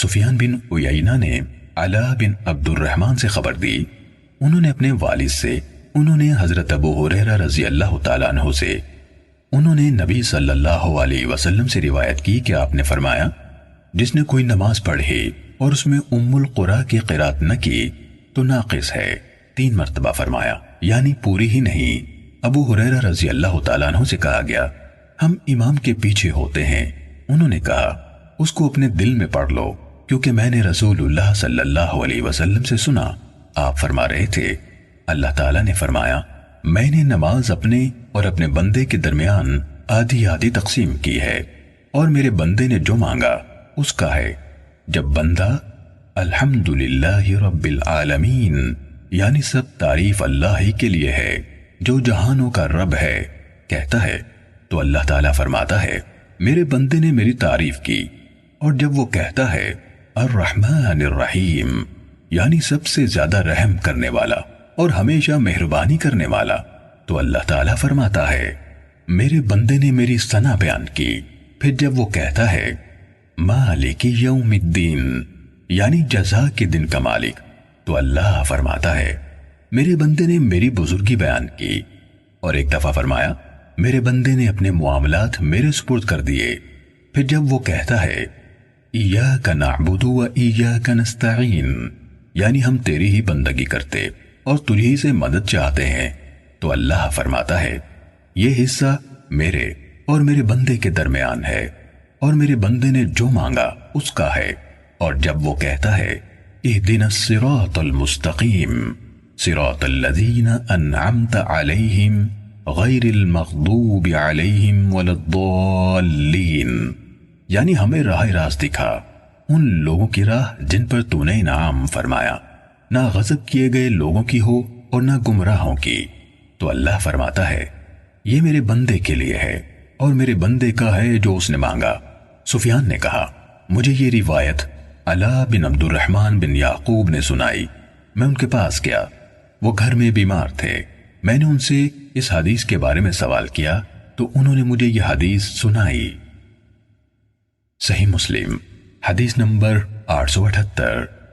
سفیان بن عیینہ نے علا بن عبد الرحمن سے خبر دی، انہوں نے اپنے والد سے، انہوں نے حضرت ابو ہریرہ رضی اللہ تعالیٰ عنہ سے، انہوں نے نبی صلی اللہ علیہ وسلم سے روایت کی کہ آپ نے فرمایا، جس نے کوئی نماز پڑھی اور اس میں ام القرآن کی قرات نہ کی تو ناقص ہے، 3 مرتبہ فرمایا، یعنی پوری ہی نہیں۔ ابو ہریرہ رضی اللہ تعالیٰ عنہ سے کہا گیا، ہم امام کے پیچھے ہوتے ہیں، انہوں نے کہا اس کو اپنے دل میں پڑھ لو، کیونکہ میں نے رسول اللہ صلی اللہ علیہ وسلم سے سنا، آپ فرما رہے تھے، اللہ تعالیٰ نے فرمایا، میں نے نماز اپنے اور اپنے بندے کے درمیان آدھی آدھی تقسیم کی ہے، اور میرے بندے نے جو مانگا اس کا ہے۔ جب بندہ الحمدللہ رب العالمین یعنی سب تعریف اللہ ہی کے لیے ہے جو جہانوں کا رب ہے کہتا ہے تو اللہ تعالیٰ فرماتا ہے میرے بندے نے میری تعریف کی، اور جب وہ کہتا ہے الرحمن الرحیم یعنی سب سے زیادہ رحم کرنے والا اور ہمیشہ مہربانی کرنے والا، تو اللہ تعالیٰ فرماتا ہے میرے بندے نے میری ثنا بیان کی۔ پھر جب وہ کہتا ہے مالک یوم الدین یعنی جزا کے دن کا مالک، تو اللہ فرماتا ہے میرے بندے نے میری بزرگی بیان کی، اور ایک دفعہ فرمایا میرے بندے نے اپنے معاملات میرے سپرد کر دیے۔ پھر جب وہ کہتا ہے ایاک نعبد و ایاک نستعین یعنی ہم تیری ہی بندگی کرتے اور تجھی سے مدد چاہتے ہیں، تو اللہ فرماتا ہے یہ حصہ میرے اور میرے بندے کے درمیان ہے، اور میرے بندے نے جو مانگا اس کا ہے۔ اور جب وہ کہتا ہے اہدنا الصراط المستقیم صراط الذین انعمت علیہم غیر المغضوب علیہم ولا الضالین یعنی ہمیں راہ راست دکھا، ان لوگوں کی راہ جن پر تو نے انعام فرمایا، نہ غضب کیے گئے لوگوں کی ہو اور نہ گمراہوں کی، تو اللہ فرماتا ہے یہ میرے بندے کے لیے ہے اور میرے بندے کا ہے جو اس نے مانگا۔ سفیان نے کہا مجھے یہ روایت علا بن عبد الرحمن بن یعقوب نے سنائی، میں ان کے پاس گیا، وہ گھر میں بیمار تھے، میں نے ان سے اس حدیث کے بارے میں سوال کیا تو انہوں نے مجھے یہ حدیث سنائی۔ صحیح مسلم حدیث نمبر 878۔